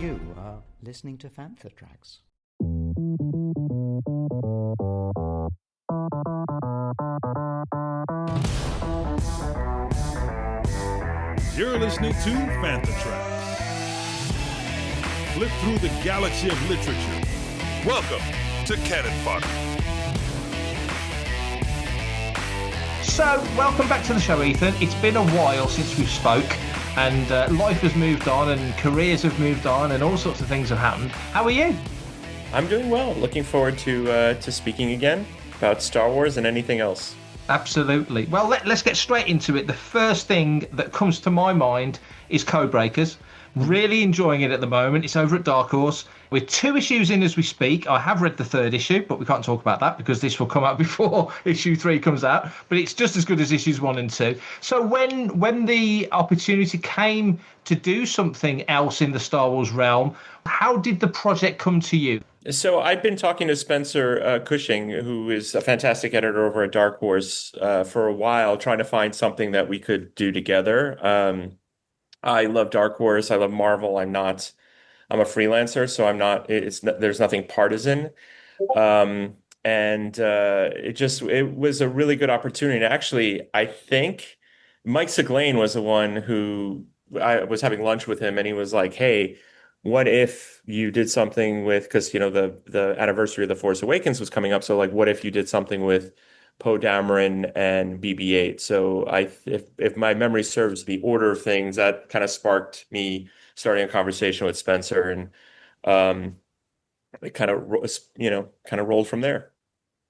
You are listening to Fantha Tracks. You're listening to Fantha Tracks. Flip through the galaxy of literature. Welcome to Canon Fodder. So, welcome back to the show, Ethan. It's been a while since we've spoke, and life has moved on, and careers have moved on, and all sorts of things have happened. How are you? I'm doing well. Looking forward to speaking again about Star Wars and anything else. Absolutely. Well, let's get straight into it. The first thing that comes to my mind is Codebreakers. Really enjoying it at the moment. It's over at Dark Horse. We're 2 issues in as we speak. I have read the 3rd issue, but we can't talk about that because this will come out before issue 3 comes out. But it's just as good as issues 1 and 2. So when the opportunity came to do something else in the Star Wars realm, how did the project come to you? So I've been talking to Spencer Cushing, who is a fantastic editor over at Dark Horse, for a while, trying to find something that we could do together. I love Dark Horse. I love Marvel. I'm a freelancer, so I'm not. There's nothing partisan, it was a really good opportunity. Actually, I think Mike Siglain was the one who I was having lunch with him, and he was like, "Hey, what if you did something with?" Because the anniversary of The Force Awakens was coming up, so like, what if you did something with Poe Dameron and BB-8. So if my memory serves the order of things, that kind of sparked me starting a conversation with Spencer, and it kind of rolled from there.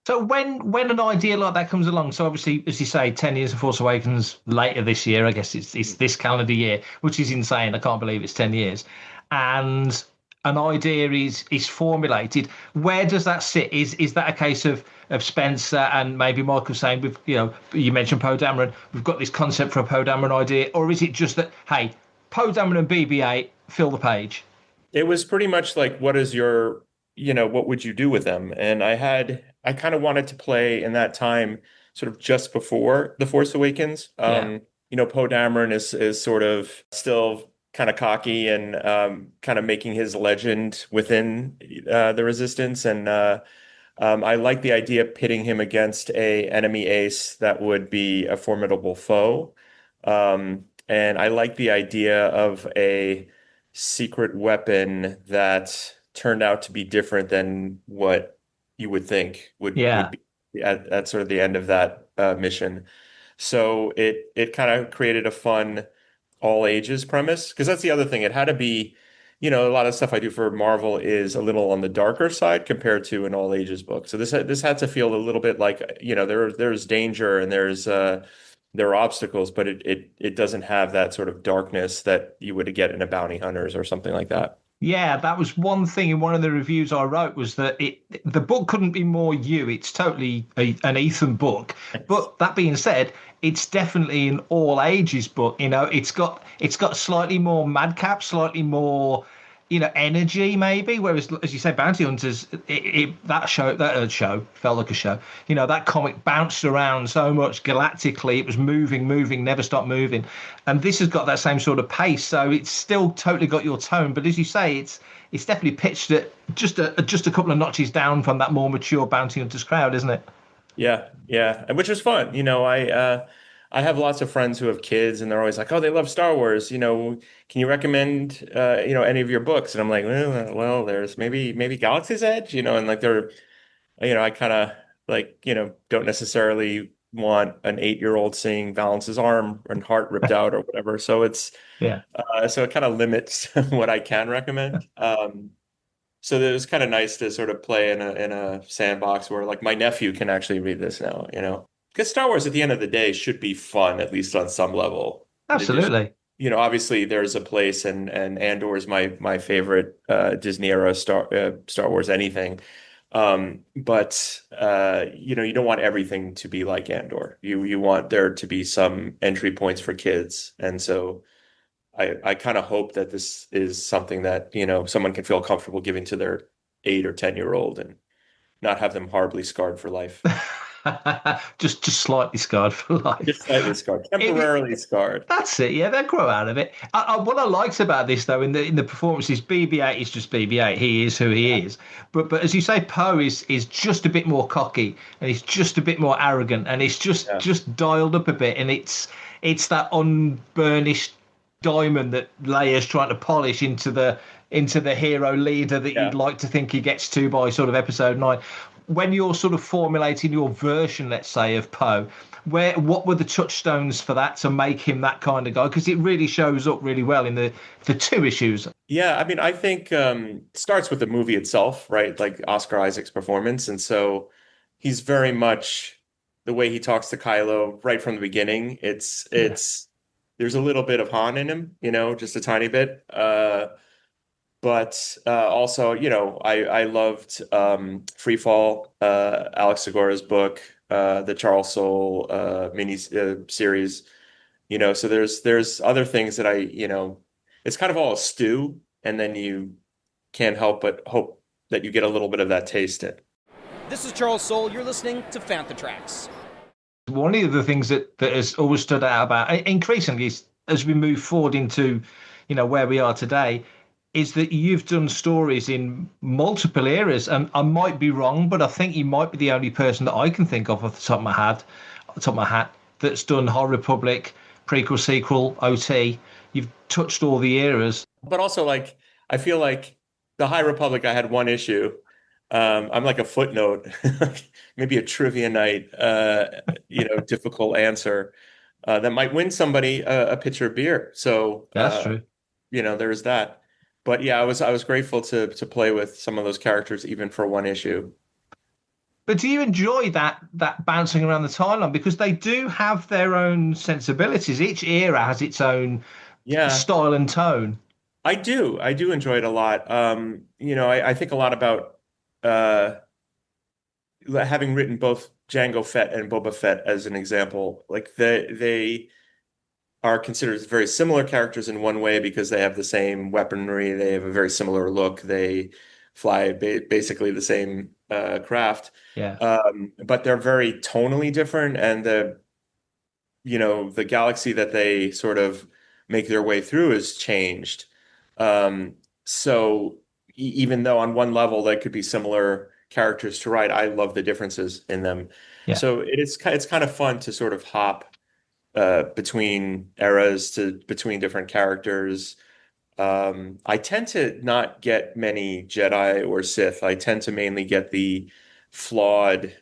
So when an idea like that comes along, so obviously, as you say, 10 years of Force Awakens later this year, I guess it's this calendar year, which is insane. I can't believe it's 10 years. And an idea is formulated. Where does that sit? Is that a case of Spencer and maybe Michael saying, you mentioned Poe Dameron, we've got this concept for a Poe Dameron idea, or is it just that, hey, Poe Dameron and BB-8 fill the page? It was pretty much like, what is your, what would you do with them? And I kind of wanted to play in that time, sort of just before The Force Awakens. Poe Dameron is sort of still kind of cocky and kind of making his legend within the Resistance, and I like the idea of pitting him against a enemy ace that would be a formidable foe, and I like the idea of a secret weapon that turned out to be different than what you would think would be at sort of the end of that mission. So it kind of created a fun all ages premise, because that's the other thing. It had to be, a lot of stuff I do for Marvel is a little on the darker side compared to an all ages book. So this had to feel a little bit like, there's danger and there are obstacles, but it doesn't have that sort of darkness that you would get in a Bounty Hunters or something like that. Yeah, that was one thing in one of the reviews I wrote, was that the book couldn't be more you. It's totally an Ethan book. But that being said, it's definitely an all ages book. It's got slightly more madcap, slightly more, energy maybe. Whereas, as you say, Bounty Hunters, that show felt like a show. That comic bounced around so much galactically. It was moving, never stopped moving. And this has got that same sort of pace. So it's still totally got your tone. But as you say, it's definitely pitched at just a couple of notches down from that more mature Bounty Hunters crowd, isn't it? Yeah, and which was fun. I have lots of friends who have kids, and they're always like, "Oh, they love Star Wars. Can you recommend any of your books?" And I'm like, well, there's maybe Galaxy's Edge, and like they're, I kind of like, don't necessarily want an 8-year-old seeing Valence's arm and heart ripped out or whatever. So so it kind of limits what I can recommend. So it was kind of nice to sort of play in a sandbox where like my nephew can actually read this now, Because Star Wars at the end of the day should be fun, at least on some level. Absolutely. Obviously there's a place, and Andor is my favorite Disney era Star Wars anything. But you don't want everything to be like Andor. You want there to be some entry points for kids. And so I kind of hope that this is something that, someone can feel comfortable giving to their 8 or 10-year-old and not have them horribly scarred for life. Just slightly scarred for life. Just slightly scarred, It- temporarily scarred. That's it. Yeah, they grow out of it. What I liked about this, though, in the performances, BB-8 is just BB-8. He is who he is. But as you say, Poe is just a bit more cocky, and he's just a bit more arrogant, and it's just dialed up a bit, and it's that unburnished diamond that Leia's trying to polish into the hero leader that you'd like to think he gets to by sort of episode 9. When you're sort of formulating your version, let's say, of Poe, what were the touchstones for that to make him that kind of guy? Because it really shows up really well in the 2 issues. Yeah, I mean, I think it starts with the movie itself, right? Like Oscar Isaac's performance. And so he's very much the way he talks to Kylo right from the beginning. It's there's a little bit of Han in him, just a tiny bit. But also, I loved Free Fall, Alex Segura's book, the Charles Soule mini series. So there's other things that it's kind of all a stew, and then you can't help but hope that you get a little bit of that taste in. This is Charles Soule. You're listening to Fantha Tracks. One of the things that has always stood out about, increasingly as we move forward into, where we are today, is that you've done stories in multiple eras. And I might be wrong, but I think you might be the only person that I can think of off the top of my hat, that's done High Republic, prequel, sequel, OT. You've touched all the eras. But also, I feel like the High Republic, I had 1 issue. I'm like a footnote, maybe a trivia night, difficult answer that might win somebody a pitcher of beer. So that's true. There's that. But yeah, I was grateful to play with some of those characters even for 1 issue. But do you enjoy that bouncing around the timeline? Because they do have their own sensibilities. Each era has its own style and tone. I do enjoy it a lot. I think a lot about having written both Jango Fett and Boba Fett as an example. Like they are considered very similar characters in one way because they have the same weaponry, they have a very similar look, they fly basically the same craft. But they're very tonally different, and the galaxy that they sort of make their way through has changed. So even though on one level they could be similar characters to write, I love the differences in them. So it's kind of fun to sort of hop between eras, between different characters. I tend to not get many Jedi or Sith. I tend to mainly get the flawed,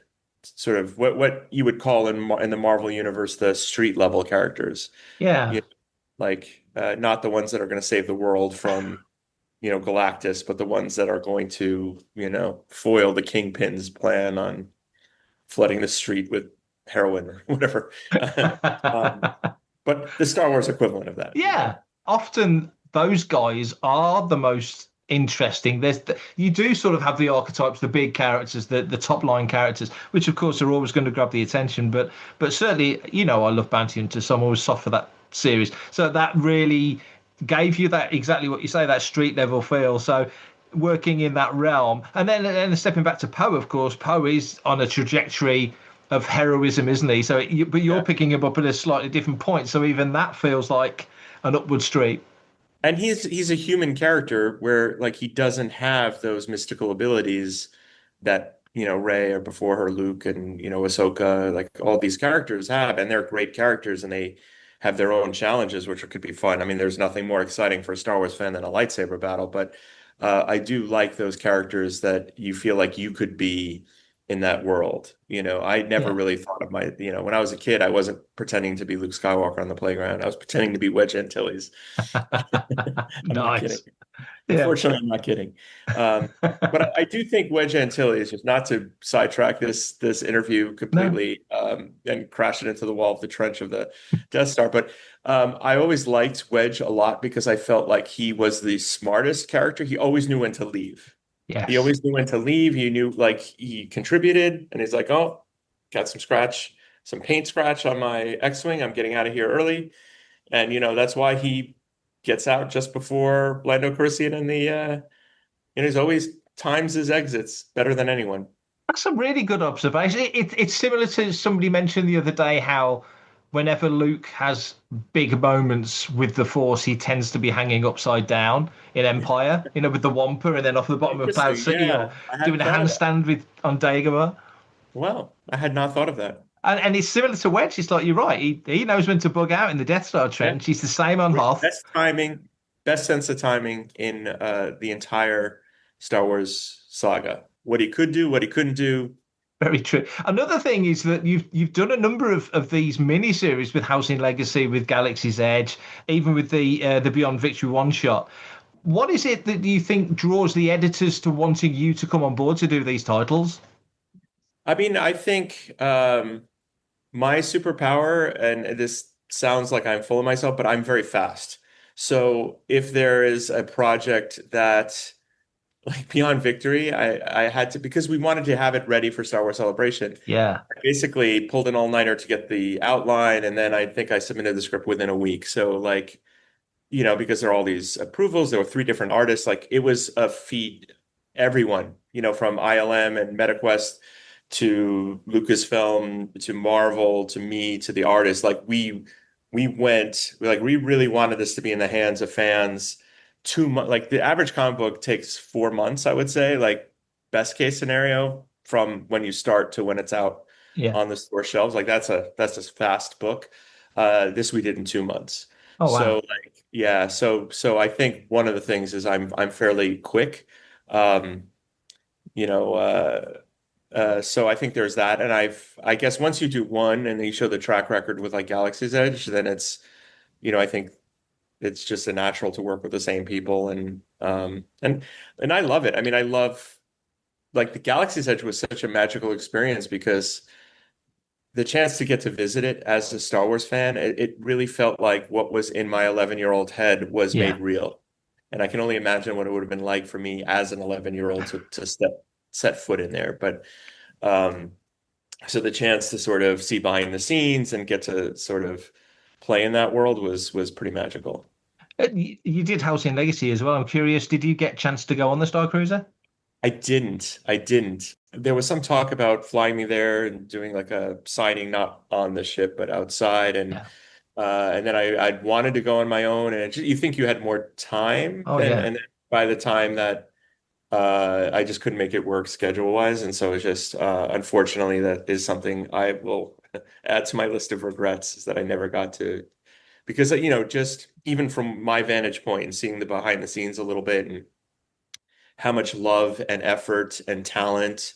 sort of what you would call in the Marvel universe the street level characters. Not the ones that are going to save the world from Galactus, but the ones that are going to foil the Kingpin's plan on flooding the street with heroin or whatever. But the Star Wars equivalent of that. Often those guys are the most interesting. You do sort of have the archetypes, the big characters, the top line characters, which of course are always going to grab the attention. But certainly, I love Bounty Hunters, so I'm always soft for that series. So that really gave you that, exactly what you say, that street level feel. So working in that realm, and then stepping back to Poe, of course, Poe is on a trajectory of heroism, isn't he? So, but you're picking him up at a slightly different point. So even that feels like an upward street. And he's a human character where he doesn't have those mystical abilities that Rey or before her Luke and Ahsoka, all these characters have, and they're great characters and they have their own challenges, which could be fun. I mean, there's nothing more exciting for a Star Wars fan than a lightsaber battle, but I do like those characters that you feel like you could be in that world. I never really thought of when I was a kid, I wasn't pretending to be Luke Skywalker on the playground. I was pretending to be Wedge Antilles. Nice. Unfortunately, I'm not kidding. But I do think Wedge Antilles, just not to sidetrack this interview completely and crash it into the wall of the trench of the Death Star, but I always liked Wedge a lot because I felt like he was the smartest character. He always knew when to leave. Yes. He always knew when to leave. He knew he contributed, and he's like, oh, got some paint scratch on my X-Wing. I'm getting out of here early. And, that's why he gets out just before Lando Calrissian and he's always times his exits better than anyone. That's a really good observation. It's similar to somebody mentioned the other day how whenever Luke has big moments with the Force, he tends to be hanging upside down in Empire, with the Wampa and then off the bottom of Cloud City, or I hadn't doing a thought of that. handstand on Dagobah. Wow, I had not thought of that. And it's similar to Wedge. It's like, you're right. He knows when to bug out in the Death Star trench. He's the same on Hoth. Best sense of timing in the entire Star Wars saga. What he could do, what he couldn't do. Very true. Another thing is that you've done a number of these miniseries with House in Legacy, with Galaxy's Edge, even with the Beyond Victory one shot. What is it that you think draws the editors to wanting you to come on board to do these titles? I mean, I think my superpower, and this sounds like I'm full of myself, but I'm very fast. So if there is a project that, like Beyond Victory, I had to, because we wanted to have it ready for Star Wars Celebration. Yeah. I basically pulled an all-nighter to get the outline, and then I think I submitted the script within a week. So because there are all these approvals, there were 3 different artists. Like, it was a feat. Everyone, from ILM and MetaQuest to Lucasfilm to Marvel to me to the artists, like we really wanted this to be in the hands of fans. 2 months, like the average comic book takes 4 months, I would say, like best case scenario, from when you start to when it's out on the store shelves. Like that's a fast book. This we did in 2 months. Oh wow. So I think one of the things is I'm fairly quick. So I think there's that. And I guess once you do one and you show the track record with like Galaxy's Edge, then it's, I think it's just a natural to work with the same people. And I love it. I mean, I love, like, the Galaxy's Edge was such a magical experience because the chance to get to visit it as a Star Wars fan, it really felt like what was in my 11-year-old head was made real. And I can only imagine what it would have been like for me as an 11-year-old to set foot in there. But so the chance to sort of see behind the scenes and get to sort of play in that world was pretty magical. You did House in Legacy as well. I'm curious, did you get a chance to go on the Star Cruiser? I didn't. There was some talk about flying me there and doing like a signing, not on the ship, but outside. And then I wanted to go on my own. And you think you had more time. And then by the time that I just couldn't make it work schedule-wise. And so it's just, unfortunately, that is something I will add to my list of regrets, is that I never got to. Because, just even from my vantage point and seeing the behind the scenes a little bit, and how much love and effort and talent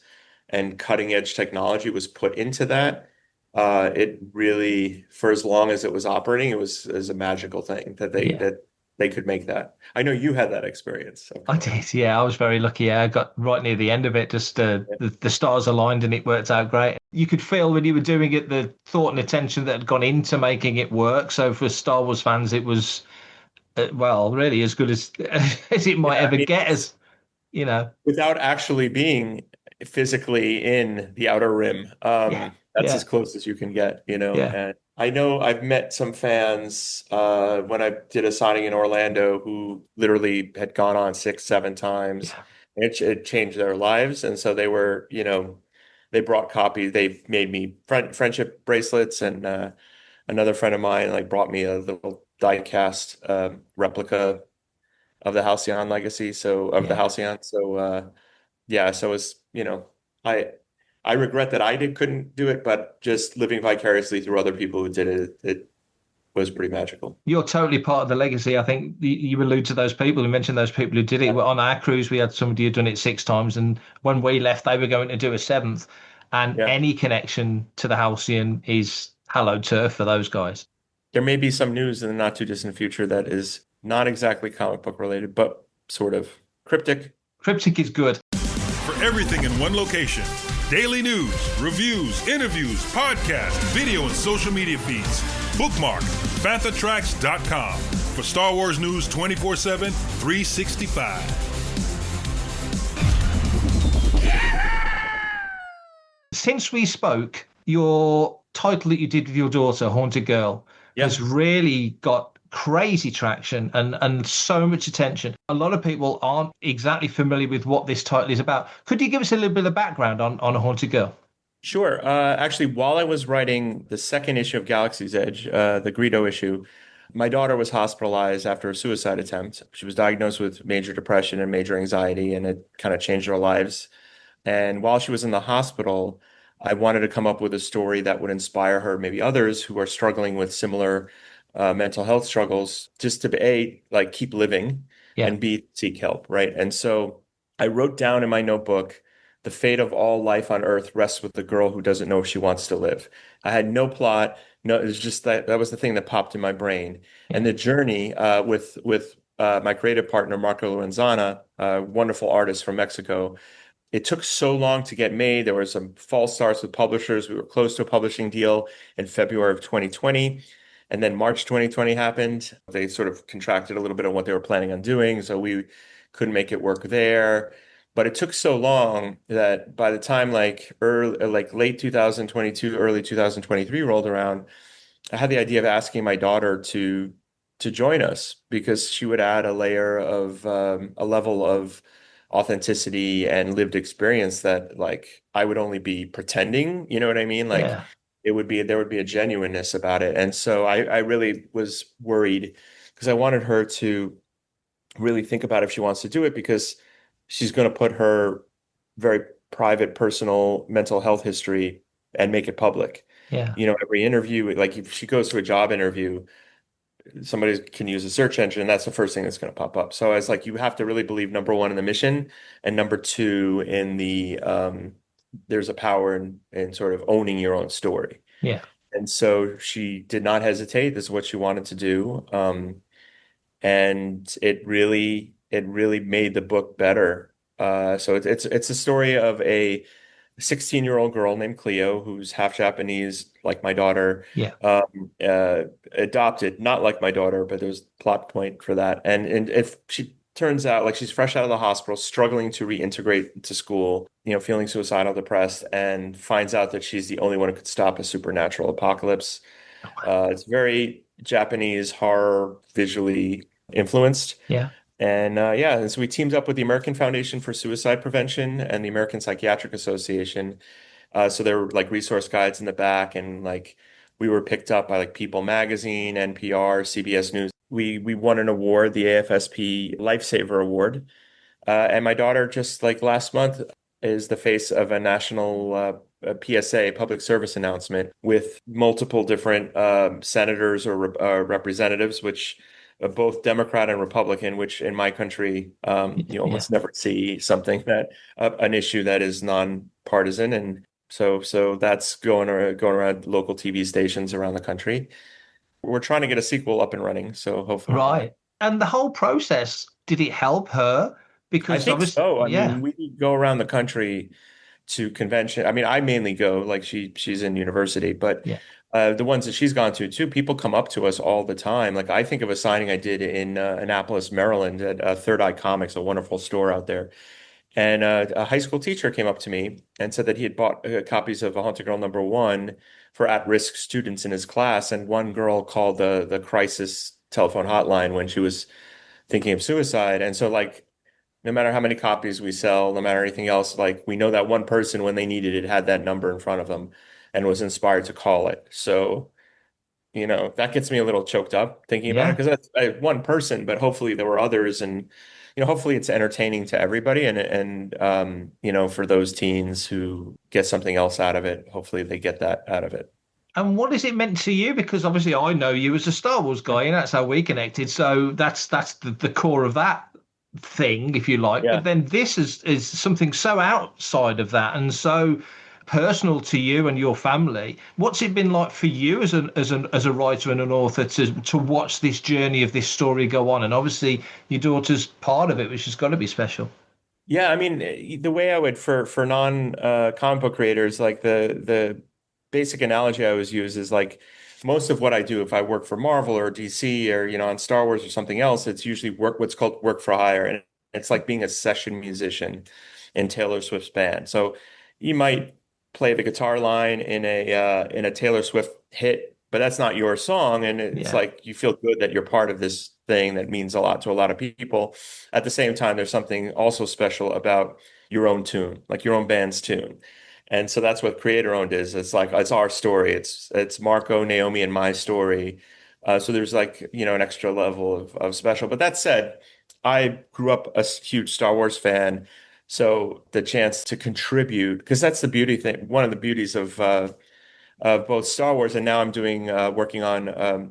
and cutting edge technology was put into that, it really, for as long as it was operating, it was a magical thing that they could make that. I know you had that experience. Okay. I did, yeah. I was very lucky. I got right near the end of it. Just the stars aligned and it worked out great. You could feel when you were doing it the thought and attention that had gone into making it work. So for Star Wars fans, it was, really as good as it might ever get. As without actually being physically in the Outer Rim, that's as close as you can get. And I know I've met some fans when I did a signing in Orlando who literally had gone on 6-7 times. Yeah. It changed their lives. And so they were, they brought copies. They made me friendship bracelets, and another friend of mine brought me a little die-cast replica of the Halcyon Legacy. The Halcyon. So it's, I regret that I couldn't do it, but just living vicariously through other people who did it, it was pretty magical. You're totally part of the legacy. I think you allude to those people. You mentioned those people who did it. On our cruise, we had somebody who'd done it 6 times, and when we left, they were going to do a 7th. And any connection to the Halcyon is hallowed turf for those guys. There may be some news in the not too distant future that is not exactly comic book related, but sort of cryptic. Cryptic is good. For everything in one location, daily news, reviews, interviews, podcasts, video, and social media feeds. Bookmark FanthaTracks.com for Star Wars news 24/7, 365. Since we spoke, your title that you did with your daughter, Haunted Girl, has really got crazy traction and so much attention. A lot of people aren't exactly familiar with what this title is about. Could you give us a little bit of background on A Haunted Girl? Sure. Actually, while I was writing the second issue of Galaxy's Edge, the Greedo issue, my daughter was hospitalized after a suicide attempt. She was diagnosed with major depression and major anxiety, and it kind of changed our lives. And while she was in the hospital, I wanted to come up with a story that would inspire her, maybe others who are struggling with similar mental health struggles, just to A, like keep living, Yeah. and B, seek help, right? And so I wrote down in my notebook, the fate of all life on Earth rests with the girl who doesn't know if she wants to live. I had no plot. No, it was just that was the thing that popped in my brain. Yeah. And the journey with my creative partner, Marco Lorenzana, a wonderful artist from Mexico. It took so long to get made. There were some false starts with publishers. We were close to a publishing deal in February of 2020. And then March 2020 happened. They sort of contracted a little bit on what they were planning on doing. So we couldn't make it work there. But it took so long that by the time like late 2022, early 2023 rolled around, I had the idea of asking my daughter to join us because she would add a layer of a level of authenticity and lived experience that like I would only be pretending, you know what I mean? Like Yeah. there would be a genuineness about it. And so I really was worried because I wanted her to really think about if she wants to do it because she's going to put her very private, personal mental health history and make it public. Yeah. You know, every interview, like if she goes to a job interview, somebody can use a search engine, and that's the first thing that's going to pop up. So I was like, you have to really believe number one in the mission, and number two in the there's a power in sort of owning your own story. Yeah. And so she did not hesitate. This is what she wanted to do. And it really made the book better. So it's a story of a 16-year-old girl named Cleo who's half Japanese, like my daughter, Yeah. adopted, not like my daughter, but there's a plot point for that. And if she turns out like she's fresh out of the hospital, struggling to reintegrate to school, you know, feeling suicidal, depressed, and finds out that she's the only one who could stop a supernatural apocalypse. It's very Japanese horror, visually influenced. Yeah. And so we teamed up with the American Foundation for Suicide Prevention and the American Psychiatric Association. So there were like resource guides in the back, and like we were picked up by like People Magazine, NPR, CBS News. We won an award, the AFSP Lifesaver Award. And my daughter just like last month is the face of a national PSA, public service announcement, with multiple different senators or representatives, which both Democrat and Republican, which in my country, you almost never see something that an issue that is nonpartisan. And so that's going around local TV stations around the country. We're trying to get a sequel up and running, so hopefully. Right. And the whole process, did it help her? I Because think obviously, so. I yeah. mean, we go around the country to convention. I mean, I mainly go, like she's in university, but Yeah. the ones that she's gone to too, people come up to us all the time. Like I think of a signing I did in Annapolis, Maryland at Third Eye Comics, a wonderful store out there. And a high school teacher came up to me and said that he had bought copies of A Haunted Girl #1 for at-risk students in his class. And one girl called the crisis telephone hotline when she was thinking of suicide. And so like, no matter how many copies we sell, no matter anything else, like we know that one person when they needed it had that number in front of them and was inspired to call it. So, you know, that gets me a little choked up thinking about it Yeah. because that's one person, but hopefully there were others, and you know, hopefully it's entertaining to everybody, and you know, for those teens who get something else out of it, hopefully they get that out of it. And what has it meant to you? Because obviously I know you as a Star Wars guy, and that's how we connected. So that's the core of that thing, if you like. Yeah. But then this is something so outside of that and so personal to you and your family. What's it been like for you as a writer and an author to watch this journey of this story go on? And obviously your daughter's part of it, which has got to be special. Yeah, I mean, the way I would for non comic book creators, like the basic analogy I always use is like most of what I do, if I work for Marvel or DC or you know on Star Wars or something else, it's usually what's called work for hire, and it's like being a session musician in Taylor Swift's band. So you might play the guitar line in a Taylor Swift hit but that's not your song. And it's Yeah. like you feel good that you're part of this thing that means a lot to a lot of people. At the same time, there's something also special about your own tune, like your own band's tune. And so that's what creator owned is. It's like it's our story. It's Marco, Naomi, and my story. So there's like, an extra level of special. But that said, I grew up a huge Star Wars fan. So the chance to contribute, because that's the beauty thing, one of the beauties of both Star Wars, and now I'm doing working on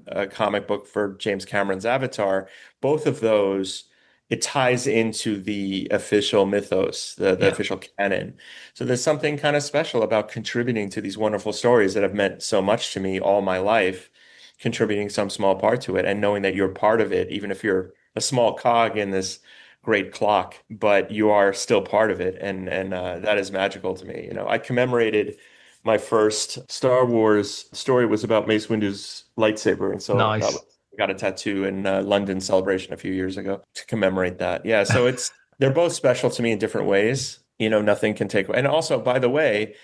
a comic book for James Cameron's Avatar. Both of those, it ties into the official mythos, the Yeah. official canon. So there's something kind of special about contributing to these wonderful stories that have meant so much to me all my life, contributing some small part to it, and knowing that you're part of it, even if you're a small cog in this great clock, but you are still part of it, and that is magical to me. I commemorated my first Star Wars story was about Mace Windu's lightsaber, and so Nice. I got a tattoo in London Celebration a few years ago to commemorate that. Yeah, so they're both special to me in different ways. Nothing can take away. And also, by the way,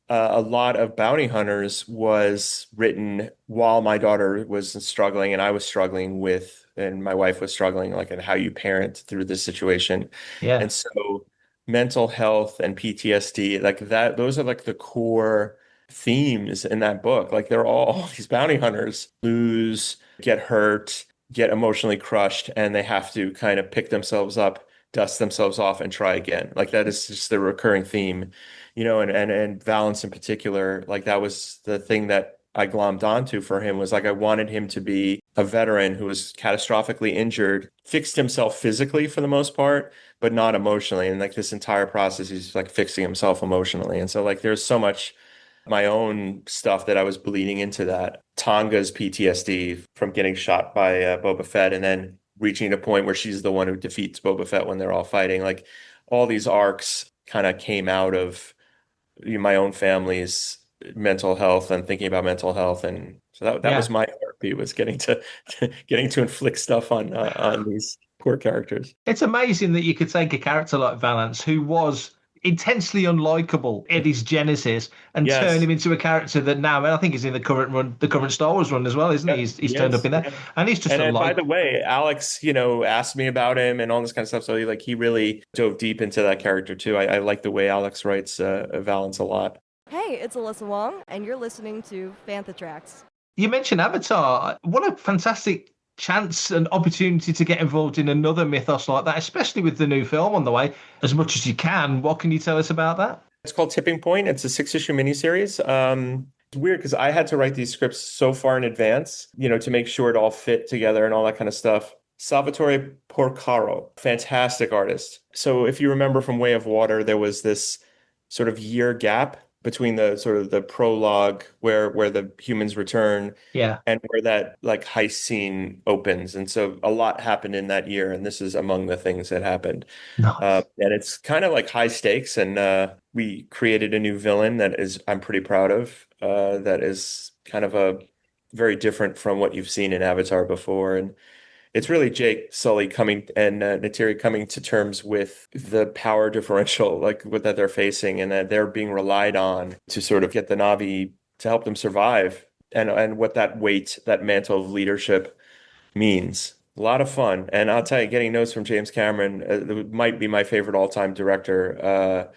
a lot of Bounty Hunters was written while my daughter was struggling and I was struggling with, and my wife was struggling, like, and how you parent through this situation. Yeah. And so mental health and PTSD, like that, those are like the core themes in that book. Like they're all these bounty hunters lose, get hurt, get emotionally crushed, and they have to kind of pick themselves up, dust themselves off, and try again. Like that is just the recurring theme, and Valance in particular, like that was the thing that I glommed onto for him was like I wanted him to be a veteran who was catastrophically injured, fixed himself physically for the most part, but not emotionally. And like this entire process, he's like fixing himself emotionally. And so like there's so much my own stuff that I was bleeding into that. Tonga's PTSD from getting shot by Boba Fett and then reaching a point where she's the one who defeats Boba Fett when they're all fighting. Like all these arcs kind of came out of my own family's mental health and thinking about mental health. And so that was Yeah. my therapy was getting to getting to inflict stuff on these poor characters. It's amazing that you could take a character like Valance, who was intensely unlikable at his genesis, and turn Yes. him into a character that now, and I think he's in the current run, the current Star Wars run as well, isn't he? Yep. He's turned up Yes. in there, Yeah. and he's just And by unlikable. the way, Alex, asked me about him and all this kind of stuff. So he really dove deep into that character too. I like the way Alex writes Valance a lot. Hey, it's Alyssa Wong, and you're listening to Fantha Tracks. You mentioned Avatar. What a fantastic chance and opportunity to get involved in another mythos like that, especially with the new film on the way. As much as you can, what can you tell us about that? It's called Tipping Point. It's a 6-issue miniseries. It's weird because I had to write these scripts so far in advance, to make sure it all fit together and all that kind of stuff. Salvatore Porcaro, fantastic artist. So if you remember from Way of Water, there was this sort of year gap between the sort of the prologue where the humans return Yeah. and where that like heist scene opens. And so a lot happened in that year, and this is among the things that happened. Nice. And it's kind of like high stakes, and we created a new villain that I'm pretty proud of, that is kind of a very different from what you've seen in Avatar before. And it's really Jake Sully coming and Neytiri coming to terms with the power differential, like that they're facing, and that they're being relied on to sort of get the Na'vi to help them survive, and what that weight, that mantle of leadership means. A lot of fun, and I'll tell you, getting notes from James Cameron might be my favorite all-time director.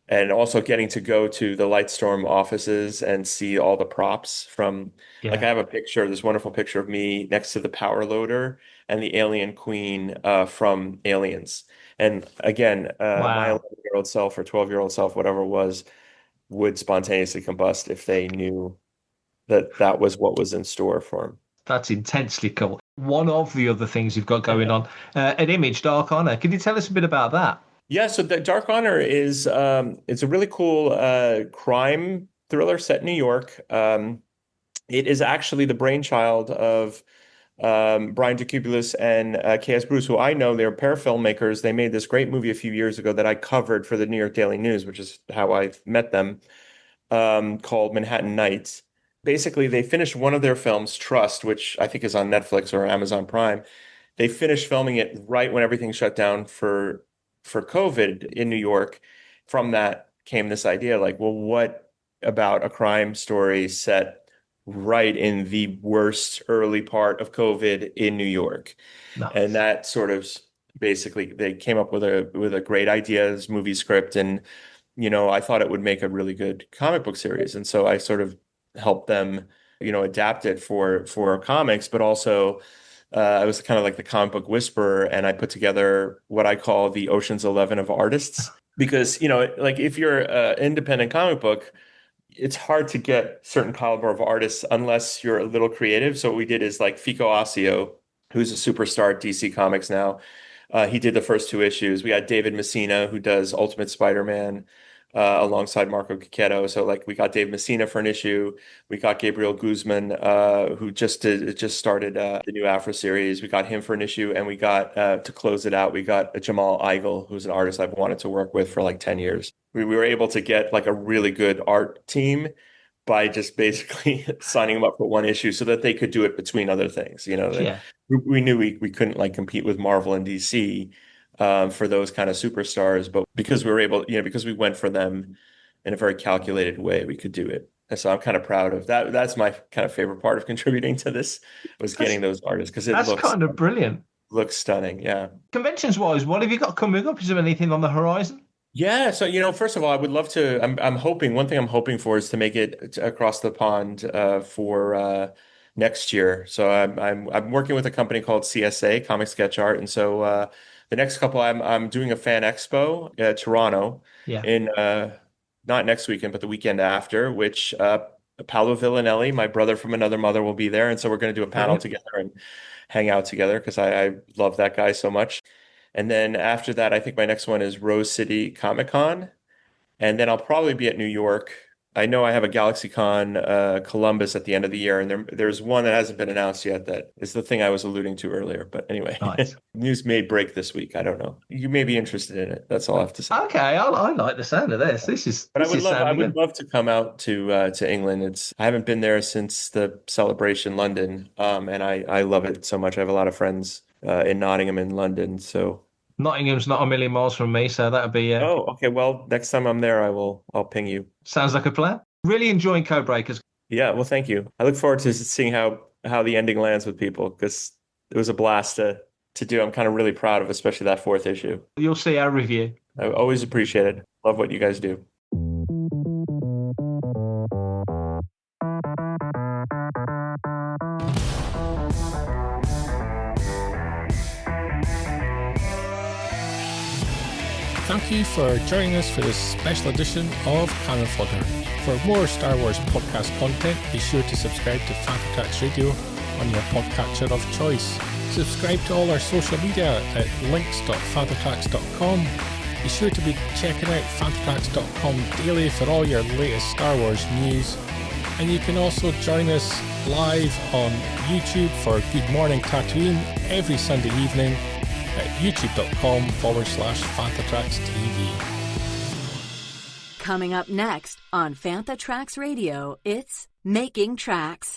And also getting to go to the Lightstorm offices and see all the props from, like I have a picture, this wonderful picture of me next to the power loader and the alien queen from Aliens. And again, my Wow. 11-year-old self or 12-year-old self, whatever it was, would spontaneously combust if they knew that was what was in store for them. That's intensely cool. One of the other things you've got going on, an Image Dark Honor. Can you tell us a bit about that? Yeah, so the Dark Honor is it's a really cool crime thriller set in New York. It is actually the brainchild of Brian DeCubulis and K.S. Bruce, who I know. They're pair filmmakers. They made this great movie a few years ago that I covered for the New York Daily News, which is how I met them, called Manhattan Nights. Basically, they finished one of their films, Trust, which I think is on Netflix or Amazon Prime. They finished filming it right when everything shut down for COVID in New York. From that came this idea, like, well, what about a crime story set right in the worst early part of COVID in New York. Nice. And that sort of basically they came up with a great idea, this movie script, and I thought it would make a really good comic book series. And so I sort of helped them, adapt it for comics, but also I was kind of like the comic book whisperer, and I put together what I call the Ocean's 11 of artists. Because, like if you're an independent comic book, it's hard to get certain caliber of artists unless you're a little creative. So what we did is like Fico Ossio, who's a superstar at DC Comics now. He did the first 2 issues. We had David Messina, who does Ultimate Spider-Man, alongside Marco Cicchetto. So like we got Dave Messina for an issue. We got Gabriel Guzman, who just started the new Afro series. We got him for an issue, and we got to close it out, we got Jamal Eigel, who's an artist I've wanted to work with for like 10 years. We were able to get like a really good art team by just basically signing them up for 1 issue so that they could do it between other things. We knew we couldn't like compete with Marvel and DC for those kind of superstars, but because we were able, because we went for them in a very calculated way, we could do it. And so I'm kind of proud of that. That's my kind of favorite part of contributing to this, was getting those artists, because that's kind of brilliant. Looks stunning. Yeah. Conventions wise, what have you got coming up? Is there anything on the horizon? Yeah, so first of all, I would love to. I'm hoping, one thing I'm hoping for is to make it across the pond for next year. So I'm working with a company called CSA, Comic Sketch Art, and so the next couple, I'm doing a fan expo at Toronto in not next weekend, but the weekend after, which Paolo Villanelli, my brother from another mother, will be there, and so we're going to do a panel together and hang out together because I love that guy so much. And then after that, I think my next one is Rose City Comic Con. And then I'll probably be at New York. I know I have a GalaxyCon Columbus at the end of the year. And there's one that hasn't been announced yet that is the thing I was alluding to earlier. But anyway, nice. News may break this week. I don't know. You may be interested in it. That's all I have to say. Okay. I like the sound of this. I would love to come out to England. I haven't been there since the Celebration London. And I love it so much. I have a lot of friends in Nottingham and London. So Nottingham's not a million miles from me, so that'll be Oh, okay. Well, next time I'm there, I'll ping you. Sounds like a plan. Really enjoying Codebreakers. Yeah, well, thank you. I look forward to seeing how the ending lands with people, because it was a blast to do. I'm kind of really proud of especially that 4th issue. You'll see our review. I always appreciate it. Love what you guys do. Thank you for joining us for this special edition of Canon Fodder. For more Star Wars podcast content, be sure to subscribe to Fantatrax Radio on your podcatcher of choice. Subscribe to all our social media at links.fantatrax.com. Be sure to be checking out fantatrax.com daily for all your latest Star Wars news. And you can also join us live on YouTube for Good Morning Tatooine every Sunday evening at youtube.com/Fantatrax TV. Coming up next on Fantatrax Radio, it's Making Tracks.